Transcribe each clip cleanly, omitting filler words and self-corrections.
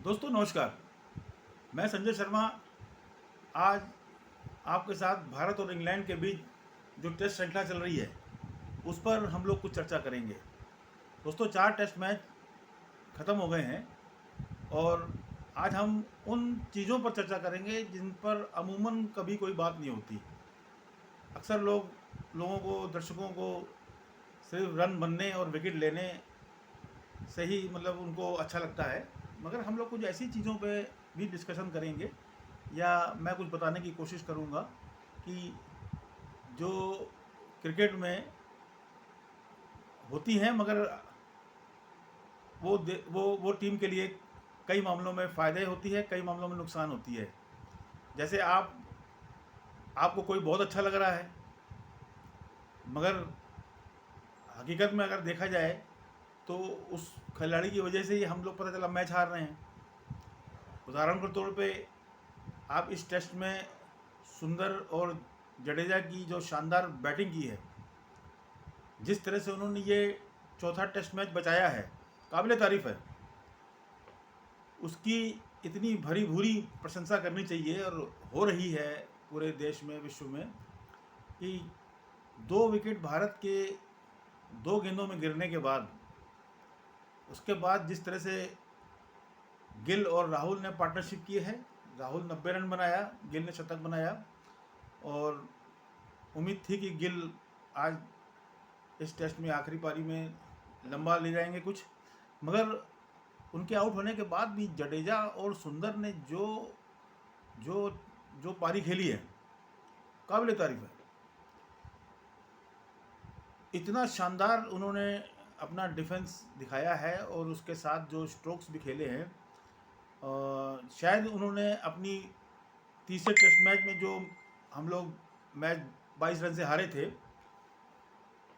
दोस्तों नमस्कार। मैं संजय शर्मा आज आपके साथ भारत और इंग्लैंड के बीच जो टेस्ट श्रृंखला चल रही है उस पर हम लोग कुछ चर्चा करेंगे। दोस्तों 4 टेस्ट मैच ख़त्म हो गए हैं और आज हम उन चीज़ों पर चर्चा करेंगे जिन पर अमूमन कभी कोई बात नहीं होती। अक्सर लोगों को, दर्शकों को सिर्फ रन बनने और विकेट लेने से ही मतलब उनको अच्छा लगता है, मगर हम लोग कुछ ऐसी चीज़ों पे भी डिस्कशन करेंगे या मैं कुछ बताने की कोशिश करूँगा कि जो क्रिकेट में होती हैं, मगर वो टीम के लिए कई मामलों में फ़ायदे होती है, कई मामलों में नुकसान होती है। जैसे आपको कोई बहुत अच्छा लग रहा है, मगर हकीकत में अगर देखा जाए तो उस खिलाड़ी की वजह से ही हम लोग पता चला मैच हार रहे हैं। उदाहरण के तौर पे आप इस टेस्ट में सुंदर और जडेजा की जो शानदार बैटिंग की है, जिस तरह से उन्होंने ये चौथा टेस्ट मैच बचाया है, काबिल तारीफ़ है। उसकी इतनी भरी भूरी प्रशंसा करनी चाहिए और हो रही है पूरे देश में, विश्व में, कि 2 विकेट भारत के 2 गेंदों में गिरने के बाद, उसके बाद जिस तरह से गिल और राहुल ने पार्टनरशिप की है, राहुल 90 रन बनाया, गिल ने शतक बनाया और उम्मीद थी कि गिल आज इस टेस्ट में आखिरी पारी में लंबा ले जाएंगे कुछ, मगर उनके आउट होने के बाद भी जडेजा और सुंदर ने जो जो जो पारी खेली है, काबिल तारीफ है। इतना शानदार उन्होंने अपना डिफेंस दिखाया है और उसके साथ जो स्ट्रोक्स भी खेले हैं, शायद उन्होंने अपनी तीसरे टेस्ट मैच में जो हम लोग मैच 22 रन से हारे थे,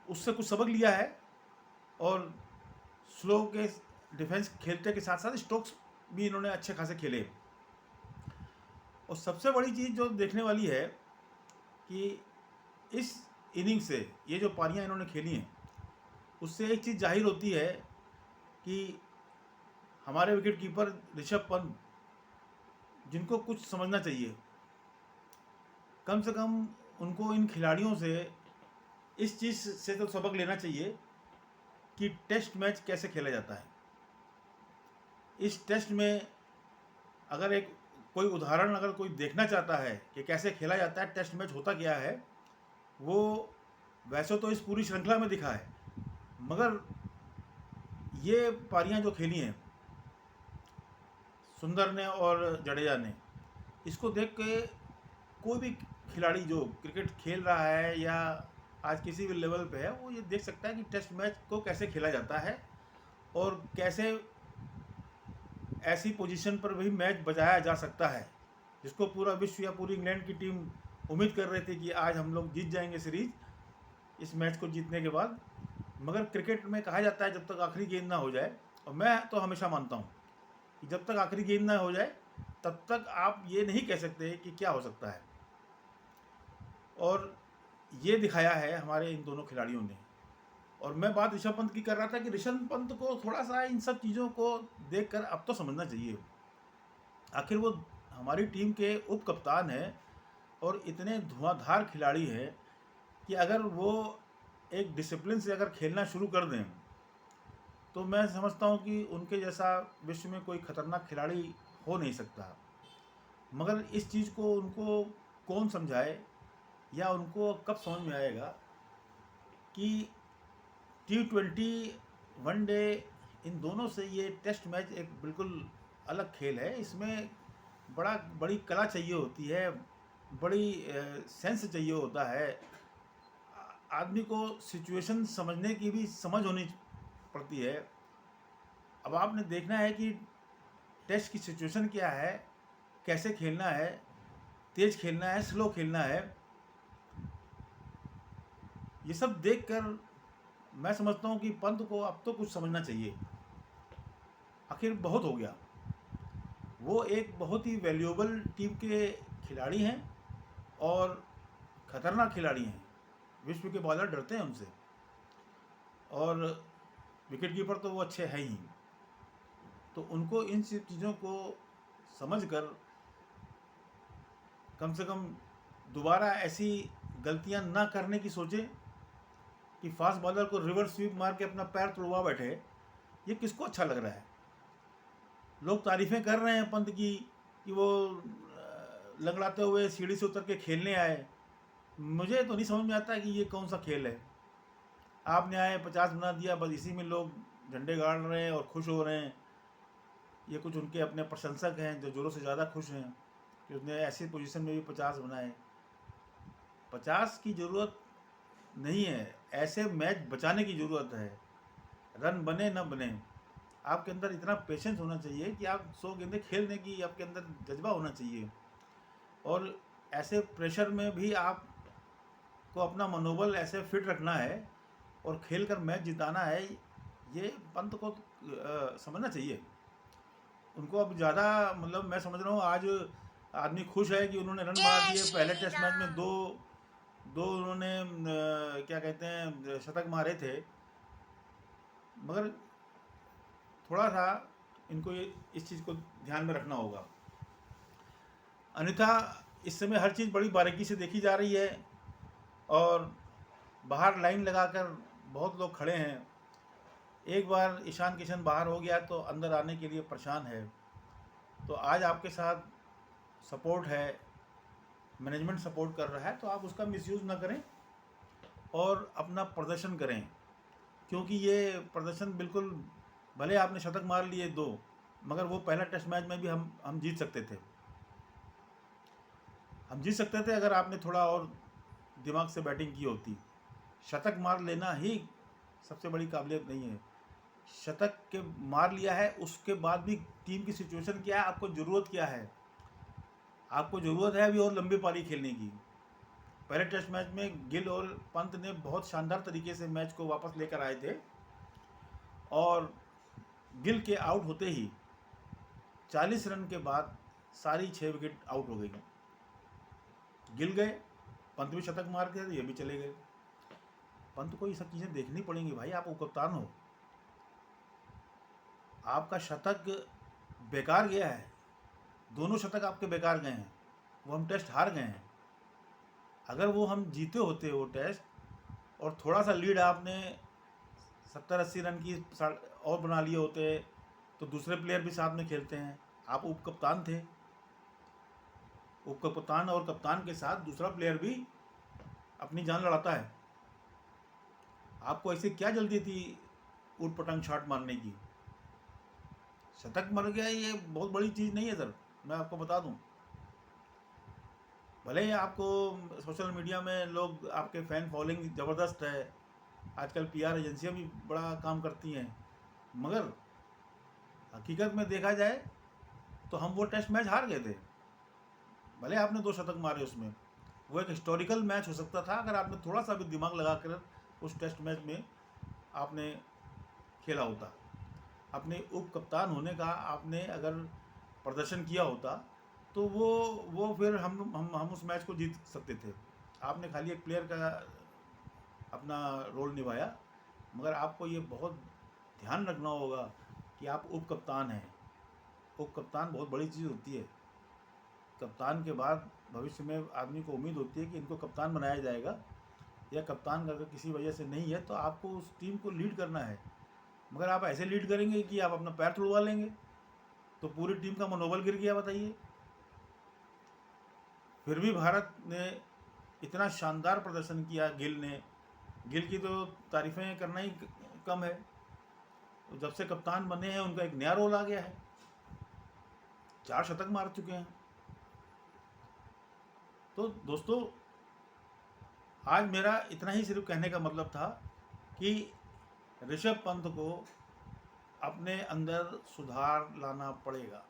उससे कुछ सबक लिया है और स्लो के डिफेंस खेलते के साथ साथ स्ट्रोक्स भी इन्होंने अच्छे खासे खेले। और सबसे बड़ी चीज़ जो देखने वाली है कि इस इनिंग से ये जो पारियां इन्होंने खेली हैं, उससे एक चीज़ जाहिर होती है कि हमारे विकेट कीपर ऋषभ पंत, जिनको कुछ समझना चाहिए, कम से कम उनको इन खिलाड़ियों से इस चीज़ से तो सबक लेना चाहिए कि टेस्ट मैच कैसे खेला जाता है। इस टेस्ट में अगर एक कोई उदाहरण अगर कोई देखना चाहता है कि कैसे खेला जाता है, टेस्ट मैच होता क्या है, वो वैसे तो इस पूरी श्रृंखला में दिखा है, मगर ये पारियां जो खेली हैं सुंदर ने और जडेजा ने, इसको देख के कोई भी खिलाड़ी जो क्रिकेट खेल रहा है या आज किसी भी लेवल पे है, वो ये देख सकता है कि टेस्ट मैच को कैसे खेला जाता है और कैसे ऐसी पोजीशन पर भी मैच बचाया जा सकता है, जिसको पूरा विश्व या पूरी इंग्लैंड की टीम उम्मीद कर रही थी कि आज हम लोग जीत जाएंगे सीरीज इस मैच को जीतने के बाद। मगर क्रिकेट में कहा जाता है जब तक आखिरी गेंद ना हो जाए, और मैं तो हमेशा मानता हूँ कि जब तक आखिरी गेंद ना हो जाए तब तक आप ये नहीं कह सकते कि क्या हो सकता है। और ये दिखाया है हमारे इन दोनों खिलाड़ियों ने। और मैं बात ऋषभ पंत की कर रहा था कि ऋषभ पंत को थोड़ा सा इन सब चीज़ों को देखकर अब तो समझना चाहिए। आखिर वो हमारी टीम के उप कप्तान है और इतने धुआंधार खिलाड़ी हैं कि अगर वो एक डिसिप्लिन से अगर खेलना शुरू कर दें तो मैं समझता हूँ कि उनके जैसा विश्व में कोई खतरनाक खिलाड़ी हो नहीं सकता। मगर इस चीज़ को उनको कौन समझाए या उनको कब समझ में आएगा कि T20 वनडे, इन दोनों से ये टेस्ट मैच एक बिल्कुल अलग खेल है। इसमें बड़ी कला चाहिए होती है, बड़ी सेंस चाहिए होता है, आदमी को सिचुएशन समझने की भी समझ होनी पड़ती है। अब आपने देखना है कि टेस्ट की सिचुएशन क्या है, कैसे खेलना है, तेज खेलना है, स्लो खेलना है, ये सब देखकर मैं समझता हूँ कि पंत को अब तो कुछ समझना चाहिए। आखिर बहुत हो गया। वो एक बहुत ही वैल्यूएबल टीम के खिलाड़ी हैं और ख़तरनाक खिलाड़ी हैं। विश्व के बॉलर डरते हैं उनसे और विकेट कीपर तो वो अच्छे हैं ही। तो उनको इन सब चीज़ों को समझकर कम से कम दोबारा ऐसी गलतियां ना करने की सोचें कि फास्ट बॉलर को रिवर्स स्वीप मार के अपना पैर तुड़वा बैठे। ये किसको अच्छा लग रहा है? लोग तारीफ़ें कर रहे हैं पंत की कि वो लंगड़ाते हुए सीढ़ी से उतर के खेलने आए। मुझे तो नहीं समझ में आता है कि ये कौन सा खेल है। आपने आए 50 बना दिया, बस इसी में लोग झंडे गाड़ रहे हैं और खुश हो रहे हैं। ये कुछ उनके अपने प्रशंसक हैं जो ज़रूरत से ज़्यादा खुश हैं कि उसने ऐसी पोजीशन में भी 50 बनाए। 50 की ज़रूरत नहीं है, ऐसे मैच बचाने की ज़रूरत है। रन बने न बने, आपके अंदर इतना पेशेंस होना चाहिए कि आप 100 गेंदें खेलने की आपके अंदर जज्बा होना चाहिए। और ऐसे प्रेशर में भी आपको अपना मनोबल ऐसे फिट रखना है और खेल कर मैच जिताना है। ये पंत को समझना चाहिए। उनको अब ज़्यादा मतलब मैं समझ रहा हूँ आज आदमी खुश है कि उन्होंने रन मार दिए। पहले टेस्ट मैच में दो उन्होंने क्या कहते हैं शतक मारे थे, मगर थोड़ा सा इनको ये इस चीज़ को ध्यान में रखना होगा। अन्यथा इस समय हर चीज़ बड़ी बारीकी से देखी जा रही है और बाहर लाइन लगाकर बहुत लोग खड़े हैं। एक बार ईशान किशन बाहर हो गया तो अंदर आने के लिए परेशान है। तो आज आपके साथ सपोर्ट है, मैनेजमेंट सपोर्ट कर रहा है, तो आप उसका मिसयूज़ ना करें और अपना प्रदर्शन करें। क्योंकि ये प्रदर्शन बिल्कुल, भले आपने शतक मार लिए 2, मगर वो पहला टेस्ट मैच में भी हम जीत सकते थे। हम जीत सकते थे अगर आपने थोड़ा और दिमाग से बैटिंग की होती। शतक मार लेना ही सबसे बड़ी काबिलियत नहीं है। शतक के मार लिया है, उसके बाद भी टीम की सिचुएशन क्या है, आपको ज़रूरत क्या है। आपको ज़रूरत है अभी और लंबी पारी खेलने की। पहले टेस्ट मैच में गिल और पंत ने बहुत शानदार तरीके से मैच को वापस लेकर आए थे और गिल के आउट होते ही 40 रन के बाद सारी 6 विकेट आउट हो गई। गिल गए, पंत भी शतक मार के ये भी चले गए। पंत को ये सब चीज़ें देखनी पड़ेंगी भाई। आप कप्तान हो, आपका शतक बेकार गया है, दोनों शतक आपके बेकार गए हैं। वो हम टेस्ट हार गए हैं। अगर वो हम जीते होते वो टेस्ट और थोड़ा सा लीड आपने 70-80 रन की और बना लिए होते तो दूसरे प्लेयर भी साथ में खेलते हैं। आप उप कप्तान थे, उप कप्तान और कप्तान के साथ दूसरा प्लेयर भी अपनी जान लड़ाता है। आपको ऐसे क्या जल्दी थी उठ पटंग शॉट मारने की? शतक मर गया ये बहुत बड़ी चीज़ नहीं है सर, मैं आपको बता दूं। भले ही आपको सोशल मीडिया में लोग, आपके फ़ैन फॉलोइंग ज़बरदस्त है, आजकल पीआर एजेंसियां भी बड़ा काम करती हैं, मगर हकीकत में देखा जाए तो हम वो टेस्ट मैच हार गए थे। भले आपने 2 शतक मारे उसमें, वो एक हिस्टोरिकल मैच हो सकता था अगर आपने थोड़ा सा भी दिमाग लगा कर उस टेस्ट मैच में आपने खेला होता। अपने उप कप्तान होने का आपने अगर प्रदर्शन किया होता तो वो फिर हम उस मैच को जीत सकते थे। आपने खाली एक प्लेयर का अपना रोल निभाया, मगर आपको ये बहुत ध्यान रखना होगा कि आप उप कप्तान हैं। उप कप्तान बहुत बड़ी चीज़ होती है। कप्तान के बाद भविष्य में आदमी को उम्मीद होती है कि इनको कप्तान बनाया जाएगा, या कप्तान अगर किसी वजह से नहीं है तो आपको उस टीम को लीड करना है। मगर आप ऐसे लीड करेंगे कि आप अपना पैर तुड़वा लेंगे तो पूरी टीम का मनोबल गिर गया, बताइए। फिर भी भारत ने इतना शानदार प्रदर्शन किया। गिल की तो तारीफ़ें करना ही कम है। तो जब से कप्तान बने हैं उनका एक नया रोल आ गया है, 4 शतक मार चुके हैं। तो दोस्तों, आज मेरा इतना ही सिर्फ कहने का मतलब था कि ऋषभ पंत को अपने अंदर सुधार लाना पड़ेगा।